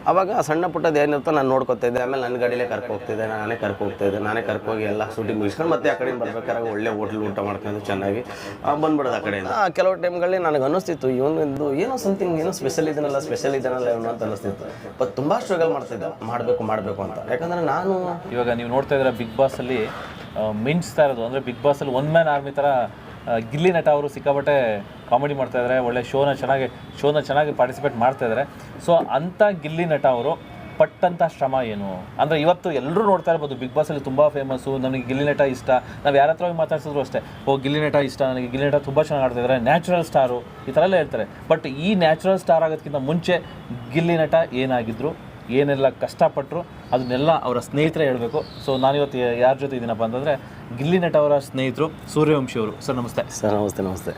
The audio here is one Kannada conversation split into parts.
ಅವಾಗ ಸಣ್ಣ ಪುಟ್ಟದ್ದು ಏನಿರುತ್ತೋ ನಾನು ನೋಡ್ಕೊತಾ ಇದ್ದೆ. ಆಮೇಲೆ ನನ್ನ ಗಾಡಿಲೇ ಹೋಗ್ತಿದ್ದೆ, ನಾನೇ ಕರ್ಕೋಗ್ತಾಯಿದ್ದೆ, ನಾನೇ ಕರ್ಕೋಗಿ ಎಲ್ಲ ಶೂಟಿಂಗ್ ಮುಗಿಸ್ಕೊಂಡು ಮತ್ತೆ ಆ ಕಡೆಯಿಂದ ಬರ್ಬೇಕಾದ್ರೆ ಒಳ್ಳೆ ಹೋಟ್ಲ್ ಊಟ ಮಾಡ್ಕೊಂಡು ಚೆನ್ನಾಗಿ ಬಂದ್ಬಿಡೋದು ಆ ಕಡೆಯಿಂದ. ಕೆಲವು ಟೈಮ್ಗಳಲ್ಲಿ ನನಗೆ ಅನ್ನಿಸ್ತಿತ್ತು ಇವನು ಏನೋ ಸಮಥಿಂಗ್ ಏನೋ ಸ್ಪೆಷಲ್ ಇದನ್ನಲ್ಲ ಇವನು ಅಂತ ಅನ್ನಿಸ್ತಿತ್ತು. ಬಟ್ ತುಂಬ ಸ್ಟ್ರಗಲ್ ಮಾಡ್ತಿದ್ದೆ, ಮಾಡಬೇಕು ಅಂತ. ಯಾಕಂದರೆ ನಾನು ಇವಾಗ ನೀವು ನೋಡ್ತಾ ಇದ್ದೀರಾ ಬಿಗ್ ಬಾಸಲ್ಲಿ ಮಿಂಚ್ತಾ ಇರೋದು ಅಂದರೆ ಬಿಗ್ ಬಾಸಲ್ಲಿ ಒನ್ ಮ್ಯಾನ್ ಆರ್ಮಿ ಥರ ಗಿಲ್ಲಿ ನಟ ಅವರು ಸಿಕ್ಕಾಪಟ್ಟೆ ಕಾಮಿಡಿ ಮಾಡ್ತಾಯಿದ್ದಾರೆ, ಒಳ್ಳೆ ಶೋನ ಚೆನ್ನಾಗಿ ಪಾರ್ಟಿಸಿಪೇಟ್ ಮಾಡ್ತಾಯಿದ್ದಾರೆ. ಸೊ ಅಂಥ ಗಿಲ್ಲಿ ನಟ ಅವರು ಪಟ್ಟಂಥ ಶ್ರಮ ಏನು ಅಂದರೆ ಇವತ್ತು ಎಲ್ಲರೂ ನೋಡ್ತಾ ಇರ್ಬೋದು ಬಿಗ್ ಬಾಸಲ್ಲಿ ತುಂಬ ಫೇಮಸ್ಸು, ನನಗೆ ಗಿಲ್ಲಿ ನಟ ಇಷ್ಟ, ನಾವು ಯಾರ ಹತ್ರ ಮಾತಾಡ್ಸಿದ್ರು ಅಷ್ಟೇ, ಗಿಲ್ಲಿ ನಟ ಇಷ್ಟ, ನನಗೆ ಗಿಲ್ಲಿ ನಟ ತುಂಬ ಚೆನ್ನಾಗಿ ಆಡ್ತಿದ್ದಾರೆ, ನ್ಯಾಚುರಲ್ ಸ್ಟಾರು ಈ ಥರ ಎಲ್ಲ ಹೇಳ್ತಾರೆ. ಬಟ್ ಈ ನ್ಯಾಚುರಲ್ ಸ್ಟಾರ್ ಆಗೋದಕ್ಕಿಂತ ಮುಂಚೆ ಗಿಲ್ಲಿ ನಟ ಏನಾಗಿದ್ರು, ಏನೆಲ್ಲ ಕಷ್ಟಪಟ್ಟರು ಅದನ್ನೆಲ್ಲ ಅವರ ಸ್ನೇಹಿತರೇ ಹೇಳಬೇಕು. ಸೊ ನಾನಿವತ್ತು ಯಾರ ಜೊತೆ ಇದ್ದೀನಪ್ಪ ಅಂತಂದರೆ ಗಿಲ್ಲಿ ನಟ ಅವರ ಸ್ನೇಹಿತರು ಸೂರ್ಯವಂಶಿ ಅವರು. ಸರ್ ನಮಸ್ತೆ. ಸರ್ ನಮಸ್ತೆ.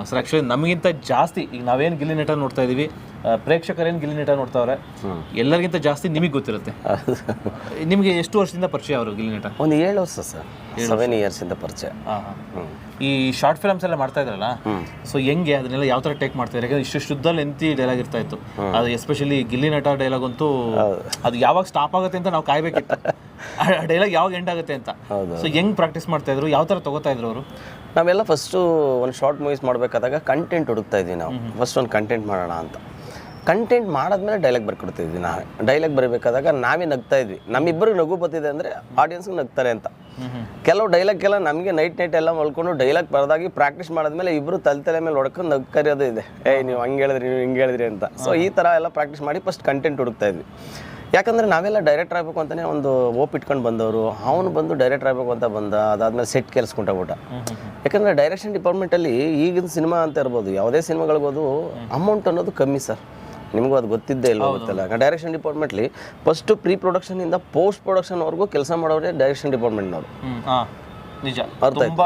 ಸರ್ ಆ್ಯಕ್ಚುಲಿ ನಮಗಿಂತ ಜಾಸ್ತಿ ಈಗ ನಾವೇನು ಗಿಲ್ಲಿ ನಟ ನೋಡ್ತಾ ಇದ್ದೀವಿ, ಪ್ರೇಕ್ಷಕರೇನು ಗಿಲ್ಲಿ ನಟ ನೋಡ್ತಾವ್ರೆ, ಎಲ್ಲರಿಗಿಂತ ಜಾಸ್ತಿ ನಿಮಗೆ ಗೊತ್ತಿರುತ್ತೆ. ನಿಮಗೆ ಎಷ್ಟು ವರ್ಷದಿಂದ ಪರಿಚಯ ಅವರು ಗಿಲ್ಲಿ ನಟ? ಒಂದು 7 ವರ್ಷ ಸರ್, 7 ಇಯರ್ಸಿಂದ ಪರಿಚಯ. ಈ ಶಾರ್ಟ್ ಫಿಲಮ್ಸ್ ಎಲ್ಲ ಮಾಡ್ತಾ ಇದ್ರಲ್ಲ, ಸೊ ಹೆಂಗೆ ಅದನ್ನೆಲ್ಲ ಯಾವ ಥರ ಟೇಕ್ ಮಾಡ್ತಾ ಇದ್ದಾರೆ? ಯಾಕಂದ್ರೆ ಶುದ್ಧ ಲೆಂತಿ ಡೈಲಾಗ್ ಇರ್ತಾ ಇತ್ತು, ಅದು ಎಸ್ಪೆಷಲಿ ಗಿಲ್ಲಿ ನಟ ಡೈಲಾಗ್ ಅಂತೂ ಅದು ಯಾವಾಗ ಸ್ಟಾಪ್ ಆಗುತ್ತೆ ಅಂತ ನಾವು ಕಾಯ್ಬೇಕಿತ್ತು, ಆ ಡೈಲಾಗ್ ಯಾವಾಗ ಎಂಡ್ ಆಗುತ್ತೆ ಅಂತ. ಸೊ ಹೆಂಗೆ ಪ್ರಾಕ್ಟೀಸ್ ಮಾಡ್ತಾ ಇದ್ರು, ಯಾವ ಥರ ತಗೋತಾ ಇದ್ರು ಅವರು? ನಾವೆಲ್ಲ ಫಸ್ಟು ಒಂದು ಶಾರ್ಟ್ ಮೂವೀಸ್ ಮಾಡಬೇಕಾದಾಗ ಕಂಟೆಂಟ್ ಹುಡುಕ್ತಾ ಇದ್ವಿ ನಾವು. ಫಸ್ಟ್ ಒಂದು ಕಂಟೆಂಟ್ ಮಾಡೋಣ ಅಂತ. ಕಂಟೆಂಟ್ ಮಾಡಾದ್ಮೇಲೆ ಡೈಲಾಗ್ ಬರ್ಕೊಡ್ತಿದ್ವಿ. ನಾವೇ ಡೈಲಾಗ್ ಬರಬೇಕಾದಾಗ ನಾವೇ ನಗ್ತಾ ಇದ್ವಿ. ನಮ್ಮಿಬ್ಬರಿಗೆ ನಗು ಬರ್ತಿದೆ ಅಂದರೆ ಆಡಿಯನ್ಸ್ಗೆ ನಗ್ತಾರೆ ಅಂತ. ಕೆಲವು ಡೈಲಾಗ್ಗೆಲ್ಲ ನಮಗೆ ನೈಟ್ ಎಲ್ಲ ಮಲ್ಕೊಂಡು ಡೈಲಾಗ್ ಬರೆದಾಗಿ ಪ್ರಾಕ್ಟೀಸ್ ಮಾಡಿದ್ಮೇಲೆ ಇಬ್ಬರು ತಲೆ ಮೇಲೆ ಹೊಡ್ಕೊಂಡು ನಗ್ಕರಿಯೋದು ಇದೆ, ನೀವು ಹಂಗೆ ಹೇಳಿದ್ರಿ, ನೀವು ಹಿಂಗೆ ಹೇಳಿದ್ರಿ ಅಂತ. ಸೊ ಈ ಥರ ಎಲ್ಲ ಪ್ರಾಕ್ಟೀಸ್ ಮಾಡಿ ಫಸ್ಟ್ ಕಂಟೆಂಟ್ ಹುಡುಕ್ತಾ ಇದ್ವಿ. ಯಾಕಂದರೆ ನಾವೆಲ್ಲ ಡೈರೆಕ್ಟರ್ ಆಗಬೇಕು ಅಂತಲೇ ಒಂದು ಓಪ್ ಇಟ್ಕೊಂಡು ಬಂದವರು. ಅವನು ಬಂದು ಡೈರೆಕ್ಟರ್ ಆಗಬೇಕು ಅಂತ ಬಂದ, ಅದಾದಮೇಲೆ ಸೆಟ್ ಕೆಲ್ಸ್ಕೊಂಡೋಗ್ಬಿಟ್ಟ. ಯಾಕಂದರೆ ಡೈರೆಕ್ಷನ್ ಡಿಪಾರ್ಟ್ಮೆಂಟಲ್ಲಿ ಈಗಿನ ಸಿನಿಮಾ ಅಂತ ಇರ್ಬೋದು, ಯಾವುದೇ ಸಿನಿಮಾಗಳಿಗೋದು ಅಮೌಂಟ್ ಅನ್ನೋದು ಕಮ್ಮಿ ಸರ್. ನಿಮಗೂ ಅದು ಗೊತ್ತಿದ್ದೇ ಇಲ್ಲ ಗೊತ್ತಿಲ್ಲ. ಡೈರೆಕ್ಷನ್ ಡಿಪಾರ್ಟ್ಮೆಂಟ್ಲಿ ಫಸ್ಟು ಪ್ರೀ ಪ್ರೊಡಕ್ಷನಿಂದ ಪೋಸ್ಟ್ ಪ್ರೊಡಕ್ಷನ್ವರೆಗೂ ಕೆಲಸ ಮಾಡೋರೇ ಡೈರೆಕ್ಷನ್ ಡಿಪಾರ್ಟ್ಮೆಂಟ್ನವರು. ನಿಜ,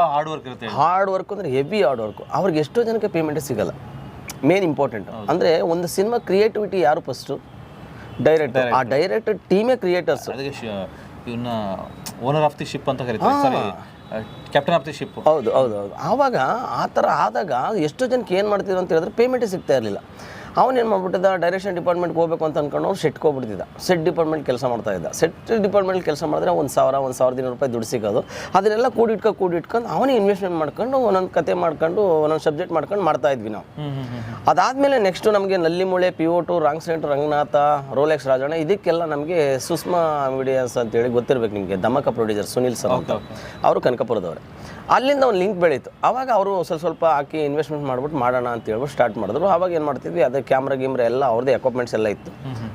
ಹಾರ್ಡ್ ವರ್ಕ್ ಅಂದರೆ ಹೆವಿ ಹಾರ್ಡ್ ವರ್ಕು. ಅವ್ರಿಗೆ ಎಷ್ಟೋ ಜನಕ್ಕೆ ಪೇಮೆಂಟೇ ಸಿಗಲ್ಲ. ಮೇನ್ ಇಂಪಾರ್ಟೆಂಟ್ ಅಂದರೆ ಒಂದು ಸಿನಿಮಾ ಕ್ರಿಯೇಟಿವಿಟಿ ಯಾರು ಫಸ್ಟು? ಡೈರೆಕ್ಟರ್. ಆ ಡೈರೆಕ್ಟರ್ ಟೀಮೇ ಕ್ರಿಯೇಟರ್ಸ್. ಇವನ್ನ ಓನರ್ ಆಫ್ ದಿ ಶಿಪ್ ಅಂತ ಕರೀತಾರೆ, ಕ್ಯಾಪ್ಟನ್ ಆಫ್ ದಿ ಶಿಪ್. ಹೌದು. ಆವಾಗ ಆ ಥರ ಆದಾಗ ಎಷ್ಟೋ ಜನಕ್ಕೆ ಏನು ಮಾಡ್ತಿದ್ರು ಅಂತ ಹೇಳಿದ್ರೆ ಪೇಮೆಂಟೇ ಸಿಗ್ತಾ ಇರಲಿಲ್ಲ. ಅವನೇನು ಮಾಡ್ಬಿಟ್ಟಿದ್ದ, ಡೈರೆಕ್ಷನ್ ಡಿಪಾರ್ಟ್ಮೆಂಟ್ಗೆ ಹೋಗ್ಬೇಕು ಅಂತ ಅಂದ್ಕೊಂಡು ಅವ್ನು ಸೆಟ್ಗೆ ಹೋಗ್ಬಿಡ್ತಿದ್ದ. ಸೆಟ್ ಡಿಪಾರ್ಟ್ಮೆಂಟ್ ಕೆಲಸ ಮಾಡ್ತಾ ಇದ್ದ. ಸೆಟ್ ಡಿಪಾರ್ಟ್ಮೆಂಟ್ ಕೆಲಸ ಮಾಡಿದ್ರೆ 1,000-1,200 ರೂಪಾಯಿ ದುಡ್ಡು ಸಿಗೋದು. ಅದನ್ನೆಲ್ಲ ಕೂಡಿಟ್ಕೊಂಡು ಅವನೇ ಇನ್ವೆಸ್ಟ್ಮೆಂಟ್ ಮಾಡ್ಕೊಂಡು ಒಂದೊಂದು ಕತೆ ಮಾಡ್ಕೊಂಡು ಒಂದೊಂದು ಸಬ್ಜೆಕ್ಟ್ ಮಾಡ್ಕೊಂಡು ಮಾಡ್ತಾ ಇದ್ವಿ ನಾವು. ಅದಾದಮೇಲೆ ನೆಕ್ಸ್ಟು ನಮಗೆ ನಲ್ಲಿಮೂಳೆ, ಪಿವೋಟು, ರಾಂಗ್ ಸೆಂಟ್, ರಂಗನಾಥ, ರೋಲೆಕ್ಸ್ ರಾಜಣ್ಣ, ಇದಕ್ಕೆಲ್ಲ ನಮಗೆ ಸುಷ್ಮಾ ಮೀಡಿಯಾಸ್ ಅಂತೇಳಿ ಗೊತ್ತಿರಬೇಕು ನಿಮಗೆ, ದಮಕ ಪ್ರೊಡ್ಯೂಸರ್ ಸುನಿಲ್ ಸರ್ ಅಂತ, ಅವರು ಕನಕಪುರದವ್ರೆ. ಅಲ್ಲಿಂದ ಒಂದು ಲಿಂಕ್ ಬೆಳೀತು. ಆವಾಗ ಅವರು ಸ್ವಲ್ಪ ಹಾಕಿ ಇನ್ವೆಸ್ಟ್ಮೆಂಟ್ ಮಾಡ್ಬಿಟ್ಟು ಮಾಡೋಣ ಅಂತ ಹೇಳ್ಬಿಟ್ಟು ಸ್ಟಾರ್ಟ್ ಮಾಡಿದ್ರು. ಆವಾಗ ಏನು ಮಾಡ್ತಿದ್ವಿ, ಅದೇ ಕ್ಯಾಮ್ರಾ ಎಲ್ಲ ಅವ್ರದ್ದೇ ಎಕ್ವಿಪ್ಮೆಂಟ್ಸ್ ಎಲ್ಲ ಇತ್ತು.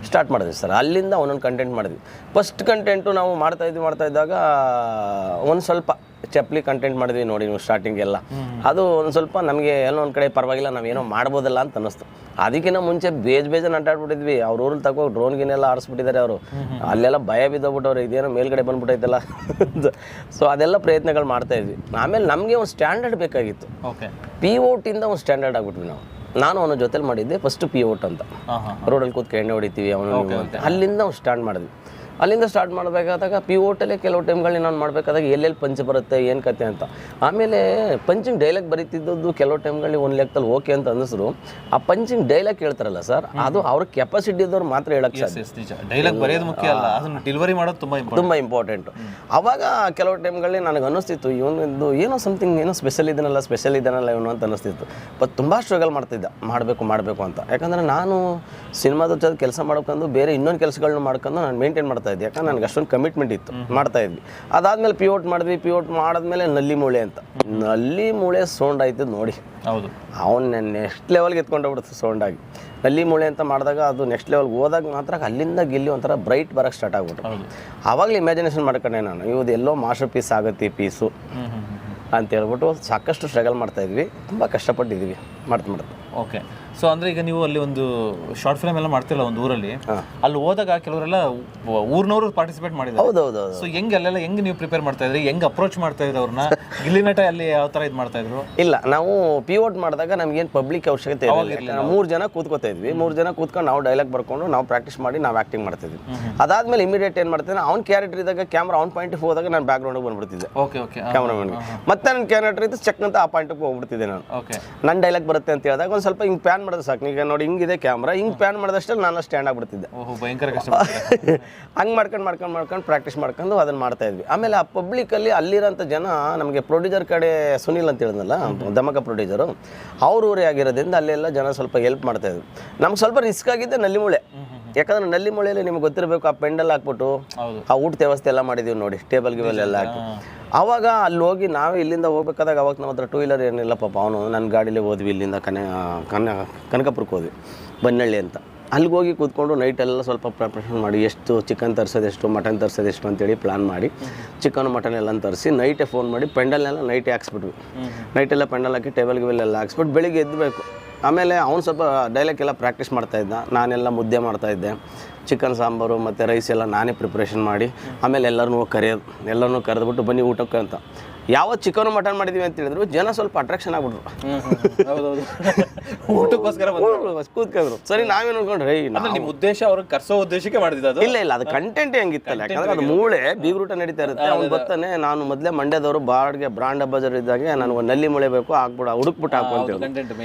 ಸ್ಟಾರ್ಟ್ ಮಾಡಿದ್ವಿ ಸರ್. ಅಲ್ಲಿಂದ ಒಂದೊಂದು ಕಂಟೆಂಟ್ ಮಾಡಿದ್ವಿ. ಫಸ್ಟ್ ಕಂಟೆಂಟು ನಾವು ಮಾಡ್ತಾ ಇದ್ದಾಗ ಒಂದು ಸ್ವಲ್ಪ ಚಪ್ಪಲಿ ಕಂಟೆಂಟ್ ಮಾಡಿದ್ವಿ ನೋಡಿ ನೀವು ಸ್ಟಾರ್ಟಿಂಗ್ ಎಲ್ಲ. ಅದು ಒಂದು ಸ್ವಲ್ಪ ನಮಗೆ ಏನೋ ಒಂದು ಕಡೆ ಪರವಾಗಿಲ್ಲ, ನಾವೇನೋ ಮಾಡ್ಬೋದಲ್ಲ ಅಂತ ಅನ್ನಿಸ್ತು. ಅದಕ್ಕಿಂತ ಮುಂಚೆ ಬೇಜಾನ್ ಅಡ್ಡಾಡ್ಬಿಟ್ಟಿದ್ವಿ. ಅವ್ರ ಊರಲ್ಲಿ ತಗೋ ಡ್ರೋನ್ಗಿನೆಲ್ಲ ಆರಿಸ್ಬಿಟ್ಟಿದ್ದಾರೆ ಅವರು. ಅಲ್ಲೆಲ್ಲ ಭಯ ಬಿದ್ದೋಗ್ಬಿಟ್ಟವ್ರು, ಇದೇನೋ ಮೇಲ್ಗಡೆ ಬಂದ್ಬಿಟ್ಟೈತಲ್ಲ. ಸೊ ಅದೆಲ್ಲ ಪ್ರಯತ್ನಗಳು ಮಾಡ್ತಾ ಇದ್ವಿ. ಆಮೇಲೆ ನಮಗೆ ಒಂದು ಸ್ಟ್ಯಾಂಡರ್ಡ್ ಬೇಕಾಗಿತ್ತು. ಪಿಒಟಿಂದ ಒಂದು ಸ್ಟ್ಯಾಂಡರ್ಡ್ ಆಗ್ಬಿಟ್ವಿ ನಾವು. ನಾನು ಅವನ ಜೊತೆಲಿ ಮಾಡಿದ್ದೆ ಫಸ್ಟ್ ಪಿಒಟ್ ಅಂತ. ರೋಡಲ್ಲಿ ಕೂತ್ಕೊಂಡು ಎಣ್ಣೆ ಹೊಡಿತೀವಿ ಅವನು ಅಂತ. ಅಲ್ಲಿಂದ ನಾವು ಸ್ಟಾರ್ಟ್ ಮಾಡಿದ್ವಿ. ಅಲ್ಲಿಂದ ಸ್ಟಾರ್ಟ್ ಮಾಡಬೇಕಾದಾಗ ಪಿಒಟಲ್ಲೇ ಕೆಲವು ಟೈಮ್ಗಳನ್ನ ನಾನು ಮಾಡಬೇಕಾದಾಗ ಎಲ್ಲೆಲ್ಲಿ ಪಂಚ್ ಬರುತ್ತೆ, ಏನು ಕತೆ ಅಂತ. ಆಮೇಲೆ ಪಂಚಿಂಗ್ ಡೈಲಾಗ್ ಬರೀತಿದ್ದದ್ದು ಕೆಲವು ಟೈಮ್ಗಳಲ್ಲಿ ಒಂದು ಲೆಕ್ಕದಲ್ಲಿ ಓಕೆ ಅಂತ ಅನ್ನಿಸಿದ್ರು. ಆ ಪಂಚಿಂಗ್ ಡೈಲಾಗ್ ಹೇಳ್ತಾರಲ್ಲ ಸರ್, ಅದು ಅವ್ರ ಕೆಪಾಸಿಟಿ ಇದ್ದವ್ರು ಮಾತ್ರ ಹೇಳಕ್ಕೆ ಸಾಧ್ಯ. ಡೈಲಾಗ್ ಬರೆಯೋದು ಮುಖ್ಯ ಅಲ್ಲ, ಅದನ್ನು ಡೆಲಿವರಿ ಮಾಡೋದು ತುಂಬ ಇಂಪಾರ್ಟೆಂಟು. ಅವಾಗ ಕೆಲವು ಟೈಮ್ಗಳಲ್ಲಿ ನನಗೆ ಅನ್ನಿಸ್ತಿತ್ತು ಇವನು ಏನೋ ಸಮಥಿಂಗ್ ಏನೋ ಸ್ಪೆಷಲ್ ಇದನ್ನಲ್ಲ ಇವನು ಅಂತ ಅನ್ನಿಸ್ತಿತ್ತು. ಬಟ್ ತುಂಬ ಸ್ಟ್ರಗಲ್ ಮಾಡ್ತಿದ್ದ, ಮಾಡಬೇಕು ಅಂತ. ಯಾಕಂದರೆ ನಾನು ಸಿನಿಮಾದ ಜೊತೆ ಕೆಲಸ ಮಾಡ್ಕೊಂಡು ಬೇರೆ ಇನ್ನೊಂದು ಕೆಲಸಗಳನ್ನ ಮಾಡ್ಕೊಂಡು ನಾನು ಮೇಂಟೈನ್ ಮಾಡ್ತಾ ಇದ್ದೆ. ಯಾಕಂದ್ರೆ ನನಗೆ ಅಷ್ಟೊಂದು ಕಮಿಟ್ಮೆಂಟ್ ಇತ್ತು, ಮಾಡ್ತಾ ಇದ್ವಿ. ಅದಾದಮೇಲೆ ಪಿವೋಟ್ ಮಾಡಿದ್ವಿ. ಪಿವೋಟ್ ಮಾಡಿದ್ಮೇಲೆ ನಲ್ಲಿಮೂಳೆ ಅಂತ. ನಲ್ಲಿಮೂಳೆ ಸೌಂಡ್ ಆಯ್ತು ನೋಡಿ. ಹೌದು, ಅವನ್ನ ನೆಕ್ಸ್ಟ್ ಲೆವೆಲ್ಗೆ ಎತ್ಕೊಂಡೋಗ್ಬಿಡುತ್ತೆ ಸೌಂಡಾಗಿ. ನಲ್ಲಿಮೂಳೆ ಅಂತ ಮಾಡಿದಾಗ ಅದು ನೆಕ್ಸ್ಟ್ ಲೆವೆಲ್ಗೆ ಹೋದಾಗ ಮಾತ್ರ ಅಲ್ಲಿಂದ ಗಿಲ್ಲಿ ಒಂಥರ ಬ್ರೈಟ್ ಬರೋಕ್ಕೆ ಸ್ಟಾರ್ಟ್ ಆಗ್ಬಿಟ್ಟು. ಆವಾಗಲೇ ಇಮ್ಯಾಜಿನೇಷನ್ ಮಾಡ್ಕೊಂಡೆ ನಾನು, ಇವ್ದು ಎಲ್ಲೋ ಮಾಸ್ಟರ್ ಪೀಸ್ ಆಗುತ್ತೆ ಈ ಪೀಸು ಅಂತ ಹೇಳ್ಬಿಟ್ಟು ಸಾಕಷ್ಟು ಸ್ಟ್ರಗಲ್ ಮಾಡ್ತಾಯಿದ್ವಿ. ತುಂಬ ಕಷ್ಟಪಟ್ಟಿದ್ದೀವಿ ಮಾಡ್ತಾ. ಓಕೆ. ಸೊ ಅಂದರೆ ಈಗ ನೀವು ಅಲ್ಲಿ ಒಂದು ಶಾರ್ಟ್ ಫಿಲ್ಮ್ ಎಲ್ಲ ಮಾಡ್ತಿರಲ್ಲ ಒಂದು ಊರಲ್ಲಿ, ಅಲ್ಲಿ ಹೋದಾಗ ಕೆಲವರೆಲ್ಲ ಊರಿನವರು ಪಾರ್ಟಿಸಿಪೇಟ್ ಮಾಡಿದ್ದಾರೆ. ಹೌದೌದು. ಸೊ ಹೆಂಗೆ ಅಲ್ಲೆಲ್ಲ ಹೆಂಗೆ ನೀವು ಪ್ರಿಪೇರ್ ಮಾಡ್ತಾ ಇದ್ರಿ, ಹೆಂಗೆ ಅಪ್ರೋಚ್ ಮಾಡ್ತಾ ಇದ್ರಿ ಅವ್ರನ್ನ? ಗಿಲ್ಲಿ ನಟ ಅಲ್ಲಿ ಯಾವ ಥರ ಇದು ಮಾಡ್ತಾ ಇದ್ರು? ಇಲ್ಲ, ನಾವು ಪಿವೋಟ್ ಮಾಡಿದಾಗ ನಮ್ಗೇನು ಪಬ್ಲಿಕ್ ಅವಶ್ಯಕತೆ ಇರಲಿಲ್ಲ. 3 ಜನ ಕೂತ್ಕೋತಾ ಇದ್ವಿ. 3 ಜನ ಕೂತ್ಕೊಂಡು ನಾವು ಡೈಲಾಗ್ ಬರ್ಕೊಂಡು ನಾವು ಪ್ರಾಕ್ಟೀಸ್ ಮಾಡಿ ನಾವು ಆ್ಯಕ್ಟಿಂಗ್ ಮಾಡ್ತಿದ್ವಿ. ಅದಾದ್ಮೇಲೆ ಇಮಿಡಿಯೇಟ್ ಏನು ಮಾಡ್ತಿದ್ದೆ, ಅವ್ನ ಕ್ಯಾರೆಕ್ಟರ್ ಇದ್ದಾಗ ಕ್ಯಾಮ್ರಾ ಅವ್ನ ಪಾಯಿಂಟಿಗೆ ಹೋದಾಗ ನಾನು ಬ್ಯಾಕ್ಗ್ರೌಂಡಿಗೆ ಬಂದ್ಬಿಡ್ತಿದ್ದೆ. ಕ್ಯಾಮ್ರಾಮನ್ಗೆ ಮತ್ತೆ ನನ್ನ ಕ್ಯಾರೆಕ್ಟರ್ ಇದ್ದು ಚೆಕ್ ಅಂತ ಆ ಪಾಯಿಂಟಿಗೆ ಹೋಗ್ಬಿಡ್ತಿದ್ದೆ ನಾನು. ನನ್ನ ಡೈಲಾಗ್ ಬರುತ್ತೆ ಅಂತ ಹೇಳಿದಾಗ ಸ್ವಲ್ಪ ಹಿಂಗೆ ಪ್ಯಾನ್ ಮಾಡಿದ್ರೆ ಸಾಕು. ಈಗ ನೋಡಿ ಹಿಂಗಿದೆ ಕ್ಯಾಮ್ರಾ, ಹಿಂಗೆ ಪ್ಯಾನ್ ಮಾಡಿದಷ್ಟೇ ನಾನು ಸ್ಟ್ಯಾಂಡ್ ಆಗ್ಬಿಡ್ತಿದ್ದೆ. ಭಯಂಕರ ಕಷ್ಟ. ಹಂಗೆ ಮಾಡ್ಕೊಂಡು ಪ್ರಾಕ್ಟೀಸ್ ಮಾಡ್ಕೊಂಡು ಅದನ್ನು ಮಾಡ್ತಾ ಇದ್ವಿ. ಆಮೇಲೆ ಆ ಪಬ್ಲಿಕಲ್ಲಿ ಅಲ್ಲಿರೋಂಥ ಜನ ನಮಗೆ ಪ್ರೊಡ್ಯೂಸರ್ ಕಡೆ ಸುನಿಲ್ ಅಂತ ಹೇಳಿದ್ನಲ್ಲ, ಧಮಕ ಪ್ರೊಡ್ಯೂಸರು, ಅವ್ರ ಊರೇ ಆಗಿರೋದ್ರಿಂದ ಅಲ್ಲೆಲ್ಲ ಜನ ಸ್ವಲ್ಪ ಹೆಲ್ಪ್ ಮಾಡ್ತಾಯಿದ್ರು. ನಮ್ಗೆ ಸ್ವಲ್ಪ ರಿಸ್ಕ್ ಆಗಿದ್ದೆ ನಲ್ಲಿಮೂಳೆ. ಯಾಕಂದ್ರೆ ನಲ್ಲಿಮೂಳೆಯಲ್ಲಿ ನಿಮ್ಗೆ ಗೊತ್ತಿರಬೇಕು, ಆ ಪೆಂಡಲ್ ಹಾಕ್ಬಿಟ್ಟು ಆ ಊಟದ ವ್ಯವಸ್ಥೆ ಎಲ್ಲ ಮಾಡಿದ್ದೀವಿ ನೋಡಿ, ಟೇಬಲ್ ಗಿಬಲ್ ಎಲ್ಲ ಹಾಕಿ. ಆವಾಗ ಅಲ್ಲಿ ಹೋಗಿ ನಾವೇ ಇಲ್ಲಿಂದ ಹೋಗ್ಬೇಕಾದಾಗ ಅವಾಗ ನಮ್ಮ ಹತ್ರ 2 ವೀಲರ್ ಏನಿಲ್ಲ ಪಾಪ, ಅವನು ನನ್ನ ಗಾಡೀಲಿ ಹೋದ್ವಿ. ಇಲ್ಲಿಂದ ಕನಕಪುರಕ್ಕೆ ಹೋದ್ವಿ, ಬನ್ನಳ್ಳಿ ಅಂತ. ಅಲ್ಲಿಗೆ ಹೋಗಿ ಕೂತ್ಕೊಂಡು ನೈಟೆಲ್ಲ ಸ್ವಲ್ಪ ಪ್ರಿಪ್ರೇಷನ್ ಮಾಡಿ, ಎಷ್ಟು ಚಿಕನ್ ತರಿಸೋದೆಷ್ಟು, ಮಟನ್ ತರಿಸೋದೆಷ್ಟು ಅಂತೇಳಿ ಪ್ಲ್ಯಾನ್ ಮಾಡಿ ಚಿಕನ್ ಮಟನ್ ಎಲ್ಲ ತರಿಸಿ ನೈಟೇ ಫೋನ್ ಮಾಡಿ ಪೆಂಡಲ್ನೆಲ್ಲ ನೈಟೇ ಹಾಕ್ಸ್ಬಿಟ್ವಿ. ನೈಟೆಲ್ಲ ಪೆಂಡಲ್ ಹಾಕಿ ಟೇಬಲ್ ಗಿಬಲ್ ಎಲ್ಲ ಹಾಕ್ಸ್ಬಿಟ್ಟು ಬೆಳಿಗ್ಗೆ ಎದ್ದಬೇಕು. ಆಮೇಲೆ ಅವ್ನು ಸ್ವಲ್ಪ ಡೈಲಾಗ್ ಎಲ್ಲ ಪ್ರಾಕ್ಟೀಸ್ ಮಾಡ್ತಾಯಿದ್ದ, ನಾನೆಲ್ಲ ಮುದ್ದೆ ಮಾಡ್ತಾಯಿದ್ದೆ, ಚಿಕನ್ ಸಾಂಬಾರು ಮತ್ತು ರೈಸ್ ಎಲ್ಲ ನಾನೇ ಪ್ರಿಪ್ರೇಷನ್ ಮಾಡಿ. ಆಮೇಲೆ ಎಲ್ಲರನ್ನೂ ಕರೆದ್ಬಿಟ್ಟು ಬನ್ನಿ ಊಟಕ್ಕೆ ಅಂತ. ಯಾವತ್ತು ಚಿಕನ್ ಮಟನ್ ಮಾಡಿದ್ವಿ ಅಂತ ಹೇಳಿದ್ರು ಜನ ಸ್ವಲ್ಪ ಅಟ್ರಾಕ್ಷನ್ ಆಗ್ಬಿಟ್ರು. ಊಟಕ್ಕೋಸ್ಕರ ಕೂತ್ಕೊಂಡ್ರು. ಸರಿ, ನಾವೇನು ಅನ್ಕೊಂಡ್ರೆ ನಿಮ್ಮ ಉದ್ದೇಶ ಅವ್ರಿಗೆ ಕರ್ಸೋ ಉದ್ದೇಶಕ್ಕೆ ಮಾಡಿದ್ದು? ಇಲ್ಲ, ಅದು ಕಂಟೆಂಟ್ ಹೆಂಗಿತ್ತಲ್ಲ, ಯಾಕಂದ್ರೆ ಅದು ಮೂಳೆ ಬೀಗ್ರೂಟ ನಡೀತಾ ಇರುತ್ತೆ. ಅವ್ನು ಬರ್ತಾನೆ, ನಾನು ಮೊದಲೇ ಮಂಡ್ಯದವರು ಬಾಡ್ಗೆ ಬ್ರಾಂಡ್ ಬಜಾರ್ ಇದ್ದಾಗೆ ನಾನು ನಲ್ಲಿ ಮೂಳೆ ಬೇಕು ಹಾಕ್ಬಿಡ, ಹುಡುಕ್ಬಿಟ್ಟು ಹಾಕು ಅಂತ ಹೇಳಿ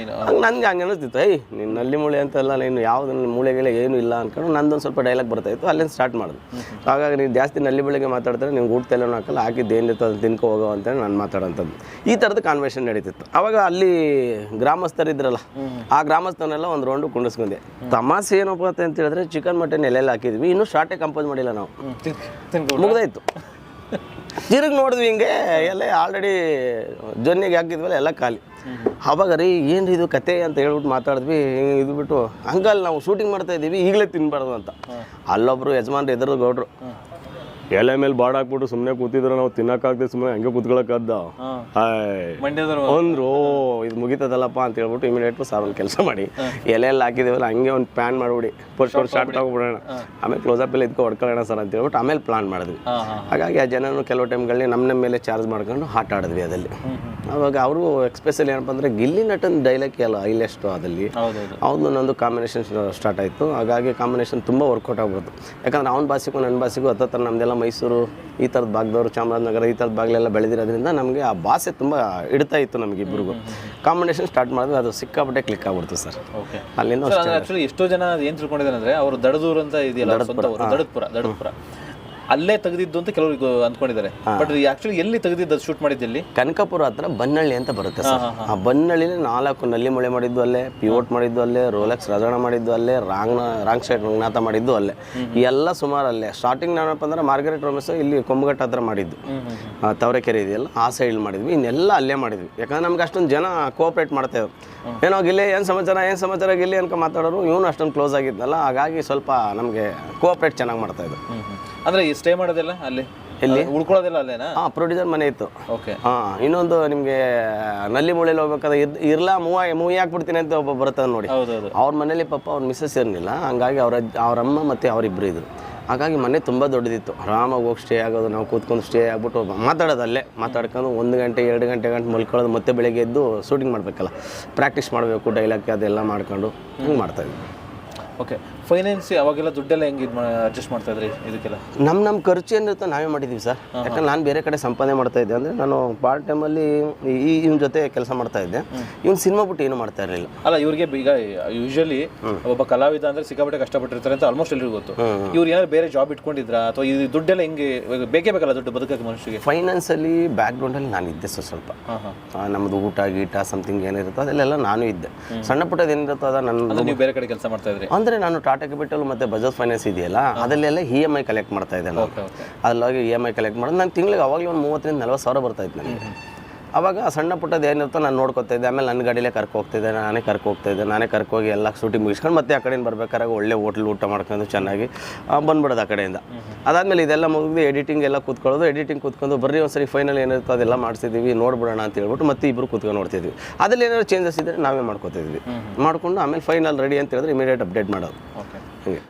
ನನಗೆ ಹಂಗೆ ಅನಿಸ್ತಿತ್ತು. ನೀನು ನಲ್ಲಿ ಮೂಳೆ ಅಂತೆಲ್ಲ, ನೀನು ಯಾವ್ದು ಮೂಳೆಗಳೇ ಏನೂ ಇಲ್ಲ ಅನ್ಕೊಂಡು ನಂದೊಂದು ಸ್ವಲ್ಪ ಡೈಲಾಗ್ ಬರ್ತಾಯಿತ್ತು. ಅಲ್ಲಿಂದ ಸ್ಟಾರ್ಟ್ ಮಾಡಿದ್ರು. ಹಾಗಾಗಿ ನೀನು ಜಾಸ್ತಿ ನಲ್ಲಿ ಬೆಳಿಗ್ಗೆ ಮಾತಾಡ್ತಾರೆ, ನಿಮ್ಗೆ ಊಟ ತಲೆನೂ ಹಾಕಲ್ಲ, ಹಾಕಿದ್ದು ಏನಿತ್ತು ಅದನ್ನು ತಿನ್ಕೊ ಹೋಗೋ ಅಂತ ನಾನು ಮಾತಾಡೋಂಥದ್ದು. ಈ ಥರದ ಕಾನ್ವರ್ಸೇಷನ್ ನಡೀತಿತ್ತು. ಅವಾಗ ಅಲ್ಲಿ ಗ್ರಾಮಸ್ಥರಿದ್ರಲ್ಲ, ಆ ಗ್ರಾಮಸ್ಥರನ್ನೆಲ್ಲ ಒಂದು ರೌಂಡು ಕುಂಡಿಸ್ಕೊಂಡೆ. ತಮಾಷೆ ಏನಪ್ಪ ಅಂತ ಹೇಳಿದ್ರೆ, ಚಿಕನ್ ಮಟನ್ ಎಲ್ಲೆಲ್ಲ ಹಾಕಿದ್ವಿ, ಇನ್ನೂ ಸ್ಟಾರ್ಟೇ ಕಂಪೋಸ್ ಮಾಡಿಲ್ಲ ನಾವು, ಮುಗ್ದಾಯ್ತು. ತಿರುಗಿ ನೋಡಿದ್ವಿ ಹಿಂಗೆ ಎಲ್ಲ ಆಲ್ರೆಡಿ ಜೊನ್ನಿಗೆ ಹಾಕಿದ್ವಲ್ಲ ಎಲ್ಲ ಖಾಲಿ. ಅವಾಗ ರೀ ಏನು ಇದು ಕತೆ ಅಂತ ಹೇಳ್ಬಿಟ್ಟು ಮಾತಾಡಿದ್ವಿ. ಇದು ಬಿಟ್ಟು ಹಂಗಲ್ಲಿ ನಾವು ಶೂಟಿಂಗ್ ಮಾಡ್ತಾ ಇದ್ದೀವಿ, ಈಗಲೇ ತಿನ್ಬಾರ್ದು ಅಂತ. ಅಲ್ಲೊಬ್ರು ಯಜಮಾನ್ರು ಎದುರು ಗೌಡ್ರು ಎಲೆ ಮೇಲೆ ಬಾಡ್ ಹಾಕ್ಬಿಟ್ಟು ಸುಮ್ಮನೆ ಕೂತಿದ್ರು, ನಾವು ತಿನ್ನಕ್ಕಾಗ್ತದೆ, ಸುಮ್ಮನೆ ಹಂಗೆ ಕೂತ್ಕೊಳ್ಳೋಕ್ಕದ್ದ ಅಂದ್ರು. ಇದು ಮುಗಿತದಲ್ಲಪ್ಪ ಅಂತ ಹೇಳ್ಬಿಟ್ಟು ಇಮಿಡಿಯೇಟ್ ಸಾರಲ್ಲಿ ಕೆಲಸ ಮಾಡಿ ಎಲೆಯಲ್ಲಿ ಹಾಕಿದೇವಲ್ಲ ಹಂಗೆ ಒಂದು ಪ್ಯಾನ್ ಮಾಡಿಬಿಡಿ, ಫಸ್ಟ್ ಶಾರ್ಟ್ ತಗೊಬಿಡೋಣ, ಆಮೇಲೆ ಕ್ಲೋಸಪ್ ಎಲ್ಲ ಇದಕ್ಕೆ ಹೊಡ್ಕೊಳ್ಳೋಣ ಸರ್ ಅಂತ ಹೇಳ್ಬಿಟ್ಟು ಆಮೇಲೆ ಪ್ಲಾನ್ ಮಾಡಿದ್ವಿ. ಹಾಗಾಗಿ ಆ ಜನನು ಕೆಲವು ಟೈಮ್ಗಳಲ್ಲಿ ನಮ್ಮ ಮೇಲೆ ಚಾರ್ಜ್ ಮಾಡ್ಕೊಂಡು ಆಟ ಆಡಿದ್ವಿ ಅದಲ್ಲಿ. ಅವಾಗ ಅವರು ಎಕ್ಸ್ಪೆಷಲಿ ಏನಪ್ಪ ಅಂದರೆ ಗಿಲ್ಲಿ ನಟನ್ ಡೈಲಾಗ್ ಎಲ್ಲ ಹೈಲೆಸ್ಟು ಅದಲ್ಲಿ ಅವ್ನು ನಂದು ಕಾಂಬಿನೇಷನ್ ಸ್ಟಾರ್ಟ್ ಆಯಿತು. ಹಾಗಾಗಿ ಕಾಂಬಿನೇಷನ್ ತುಂಬ ವರ್ಕೌಟ್ ಆಗ್ಬೋದು. ಯಾಕಂದ್ರೆ ಅವ್ನ ಭಾಷೆಗೂ ನನ್ನ ಭಾಷೆಗೂ ಹತ್ತಿರ ನಮ್ಮದೆಲ್ಲ ಮೈಸೂರು ಈ ಥರದ ಭಾಗದವರು, ಚಾಮರಾಜನಗರ ಈ ಥರದ ಭಾಗಲೆಲ್ಲ ಬೆಳೆದಿರೋದ್ರಿಂದ ನಮಗೆ ಆ ಭಾಷೆ ತುಂಬ ಇಡ್ತಾ ಇತ್ತು ನಮಗಿಬ್ಬರಿಗೂ. ಕಾಂಬಿನೇಷನ್ ಸ್ಟಾರ್ಟ್ ಮಾಡಿದ್ರೆ ಅದು ಸಿಕ್ಕಾಪಟ್ಟೆ ಕ್ಲಿಕ್ ಆಗ್ಬಿಡ್ತು ಸರ್. ಅಲ್ಲಿಂದ ಆ್ಯಕ್ಚುಲಿ ಎಷ್ಟೋ ಜನ ಏನು ತಿಳ್ಕೊಂಡಿದ್ದಾರೆ ಅಂದರೆ, ಅವರು ದಡದೂರು ಅಂತ ಇದೆಯಲ್ಲ, ದಡದ್ಪುರ ಅಲ್ಲೇ ತೆಗೆದಿದ್ದು ಅಂತ ಕೆಲವರು ಅಂದ್ಕೊಂಡಿದ್ದಾರೆ. ಬಟ್ ಆಕ್ಚುಲಿ ಎಲ್ಲಿ ತೆಗೆದಿದ್ದು, ಶೂಟ್ ಮಾಡಿದ್ದು ಎಲ್ಲಿ? ಕನಕಪುರ ಹತ್ರ ಬನ್ನಳ್ಳಿ ಅಂತ ಬರುತ್ತೆ ಸರ್. ಆ ಬನ್ನಳ್ಳಿಲಿ 4 ನಲ್ಲಿ ಮೊಳೆ ಮಾಡಿದ್ದು ಅಲ್ಲೇ, ಪಿವೋಟ್ ಮಾಡಿದ್ದು ಅಲ್ಲೇ, ರೋಲೆಕ್ಸ್ ರಜಣ ಮಾಡಿದ್ದು ಅಲ್ಲೇ, ರಾಂಗ್ ಸೈಡ್ ರಂಗನಾಥ ಮಾಡಿದ್ದು ಅಲ್ಲೇ, ಎಲ್ಲ ಸುಮಾರು ಅಲ್ಲೇ. ಸ್ಟಾರ್ಟಿಂಗ್ ನಾವೇನಪ್ಪ ಅಂದ್ರೆ ಮಾರ್ಗರೆಟ್ ರೋಮೆಸ್ ಇಲ್ಲಿ ಕೊಂಬಘಟ್ಟ ಹತ್ರ ಮಾಡಿದ್ದು, ತವರೆಕೆರೆ ಇದೆಯಲ್ಲ ಆ ಸೈಡ್ ಮಾಡಿದ್ವಿ. ಇನ್ನೆಲ್ಲ ಅಲ್ಲೇ ಮಾಡಿದ್ವಿ. ಯಾಕಂದ್ರೆ ನಮ್ಗೆ ಅಷ್ಟೊಂದು ಜನ ಕೋಆಪ್ರೇಟ್ ಮಾಡ್ತಾಯಿದ್ರು. ಏನೋ ಗಿಲ್ಲಿ ಏನು ಸಮಾಚಾರ ಗಿಲ್ಲಿ ಅನ್ಕೊ ಮಾತಾಡೋರು, ಇವನು ಅಷ್ಟೊಂದು ಕ್ಲೋಸ್ ಆಗಿದ್ನಲ್ಲ, ಹಾಗಾಗಿ ಸ್ವಲ್ಪ ನಮಗೆ ಕೋಆಪ್ರೇಟ್ ಚೆನ್ನಾಗಿ ಮಾಡ್ತಾಯಿದ್ರು. ಅಂದರೆ ಸ್ಟೇ ಮಾಡೋದಿಲ್ಲ ಅಲ್ಲಿ, ಎಲ್ಲಿ ಉಳ್ಕೊಳ್ಳೋದಿಲ್ಲ ಅಲ್ಲೇನಾ? ಪ್ರೊಡ್ಯೂಸರ್ ಮನೆ ಇತ್ತು. ಓಕೆ. ಇನ್ನೊಂದು ನಿಮಗೆ ನಲ್ಲಿ ಮೂಳೆಯಲ್ಲಿ ಹೋಗ್ಬೇಕಾದ್ರೆ ಇರ್ಲಾ ಮೂವಿ ಹಾಕ್ಬಿಡ್ತೀನಿ ಅಂತ ಒಬ್ಬ ಬರ್ತದೆ ನೋಡಿ, ಅವ್ರ ಮನೇಲಿ ಪಾಪ ಅವ್ರ ಮಿಸ್ಸಸ್ ಇರಲಿಲ್ಲ. ಹಂಗಾಗಿ ಅವರಮ್ಮ ಮತ್ತು ಅವರಿಬ್ಬರು ಇದ್ರು. ಹಾಗಾಗಿ ಮನೆ ತುಂಬ ದೊಡ್ಡದಿತ್ತು. ಆರಾಮಾಗಿ ಹೋಗಿ ಸ್ಟೇ ಆಗೋದು, ನಾವು ಕೂತ್ಕೊಂಡು ಸ್ಟೇ ಆಗ್ಬಿಟ್ಟು ಮಾತಾಡೋದು, ಅಲ್ಲೇ ಮಾತಾಡ್ಕೊಂಡು 1 ಗಂಟೆ 2 ಗಂಟೆ ಮಲ್ಕೊಳ್ಳೋದು, ಮತ್ತೆ ಬೆಳಗ್ಗೆ ಎದ್ದು ಶೂಟಿಂಗ್ ಮಾಡಬೇಕಲ್ಲ, ಪ್ರಾಕ್ಟೀಸ್ ಮಾಡಬೇಕು, ಡೈಲಾಗ್ ಅದೆಲ್ಲ ಮಾಡ್ಕೊಂಡು ಹಿಂಗೆ ಮಾಡ್ತಾಯಿದ್ವಿ. ಓಕೆ. ಫೈನಾನ್ಸ್ ಅವಾಗೆಲ್ಲ ದುಡ್ಡೆಲ್ಲ ಹೆಂಗೆ ಅಡ್ಜಸ್ಟ್ ಮಾಡ್ತಾ ಇದ್ರಿ ಇದಕ್ಕೆಲ್ಲ? ನಮ್ಮ ಖರ್ಚು ಏನಿರುತ್ತೋ ನಾವೇ ಮಾಡಿದ್ದೀವಿ ಸರ್. ಯಾಕಂದ್ರೆ ನಾನು ಬೇರೆ ಕಡೆ ಸಂಪಾದನೆ ಮಾಡ್ತಾ ಇದ್ದೆ. ಅಂದರೆ ನಾನು ಪಾರ್ಟ್ ಟೈಮಲ್ಲಿ ಇವನ ಜೊತೆ ಕೆಲಸ ಮಾಡ್ತಾ ಇದ್ದೆ. ಇವ್ನು ಸಿನಿಮಾ ಬಿಟ್ಟು ಏನು ಮಾಡ್ತಾ ಇರಲಿಲ್ಲ. ಅಲ್ಲ, ಇವ್ರಿಗೆ ಈಗ ಯೂಶಲಿ ಒಬ್ಬ ಕಲಾವಿದ ಅಂದರೆ ಸಿಕ್ಕಾಪಟ್ಟೆ ಕಷ್ಟಪಟ್ಟಿರ್ತಾರೆ ಅಂತ ಆಲ್ಮೋಸ್ಟ್ ಎಲ್ರಿಗೂ ಗೊತ್ತು. ಇವ್ರು ಏನಾದ್ರು ಬೇರೆ ಜಾಬ್ ಇಟ್ಕೊಂಡಿದ್ರಾ, ಅಥವಾ ಈ ದುಡ್ಡೆಲ್ಲ ಹೆಂಗೆ ಬೇಕೇ ಬೇಕಲ್ಲ ದುಡ್ಡು ಬದುಕಕ್ಕೆ ಮನುಷ್ಯರಿಗೆ? ಫೈನಾನ್ಸಲ್ಲಿ ಬ್ಯಾಕ್ಗ್ರೌಂಡಲ್ಲಿ ನಾನು ಇದ್ದೆ ಸರ್. ಸ್ವಲ್ಪ ನಮ್ಮದು ಊಟ ಗೀಟ ಸಮಥಿಂಗ್ ಏನಿರುತ್ತೋ ಅದೆಲ್ಲ ನಾನು ಇದ್ದೆ. ಸಣ್ಣ ಪುಟ್ಟದ ಏನಿರುತ್ತೋ ಅದ ನನ್ನ. ನೀವು ಬೇರೆ ಕಡೆ ಕೆಲಸ ಮಾಡ್ತಾ ಇದ್ರಿ? ಅಂದರೆ ನಾನು ಟಾಟಾ ಕ್ಯಾಪಿಟಲ್ ಮತ್ತು ಬಜಾಜ್ ಫೈನಾನ್ಸ್ ಇದೆಯಲ್ಲ, ಅದಲ್ಲೆಲ್ಲ EMI ಕಲೆಕ್ಟ್ ಮಾಡ್ತಾ ಇದ್ದೆ ನಾನು. ಅದ್ರೊಳಗೆ EMI ಕಲೆಕ್ಟ್ ಮಾಡೋದು ನಾನು ತಿಂಗಳಿಗೆ ಅವಾಗಲೇ ಒಂದು 30,000-40,000 ಸಾವಿರ ಬರ್ತಾಯಿತ್ತು ನನಗೆ. ಆವಾಗ ಸಣ್ಣ ಪುಟ್ಟದ್ದು ಏನಿರುತ್ತೋ ನಾನು ನೋಡ್ಕೊತಾ ಇದ್ದೆ. ಆಮೇಲೆ ನನ್ನ ಗಾಡಿಲೇ ಕರ್ಕೋಗ್ತಿದ್ದೆ, ನಾನೇ ಕರ್ಕೋಗಿ ಎಲ್ಲ ಶೂಟಿಂಗ್ ಮುಗಿಸ್ಕೊಂಡು ಮತ್ತೆ ಆ ಕಡೆಯಿಂದ ಬರ್ಬೇಕಾದ್ರೆ ಒಳ್ಳೆ ಹೋಟ್ಲ್ ಊಟ ಮಾಡ್ಕೊಂಡು ಚೆನ್ನಾಗಿ ಬಂದ್ಬಿಡೋದು ಆ ಕಡೆಯಿಂದ. ಅದಾದಮೇಲೆ ಇದೆಲ್ಲ ಮುಗಿದು ಎಡಿಟಿಂಗ್ ಎಲ್ಲ ಕೂತ್ಕೊಂಡು ಬರ್ರಿ ಒಂದ್ಸರಿ ಫೈನಲ್ ಏನಿರುತ್ತೋ ಅದೆಲ್ಲ ಮಾಡಿಸಿದ್ದೀವಿ, ನೋಡ್ಬಿಡೋಣ ಅಂತ ಹೇಳ್ಬಿಟ್ಟು ಮತ್ತೆ ಇಬ್ಬರು ಕೂತ್ಕೊಂಡು ನೋಡ್ತಿದ್ವಿ. ಅದ್ರಲ್ಲಿ ಏನಾದ್ರು ಚೇಂಜಸ್ ಇದ್ದರೆ ನಾವೇ ಮಾಡ್ಕೋತಿದ್ವಿ. ಮಾಡ್ಕೊಂಡು ಆಮೇಲೆ ಫೈನಲ್ ರೆಡಿ ಅಂತ ಹೇಳಿದ್ರೆ ಇಮಿಡಿಯೇಟ್ ಅಪ್ಡೇಟ್ ಮಾಡೋದು.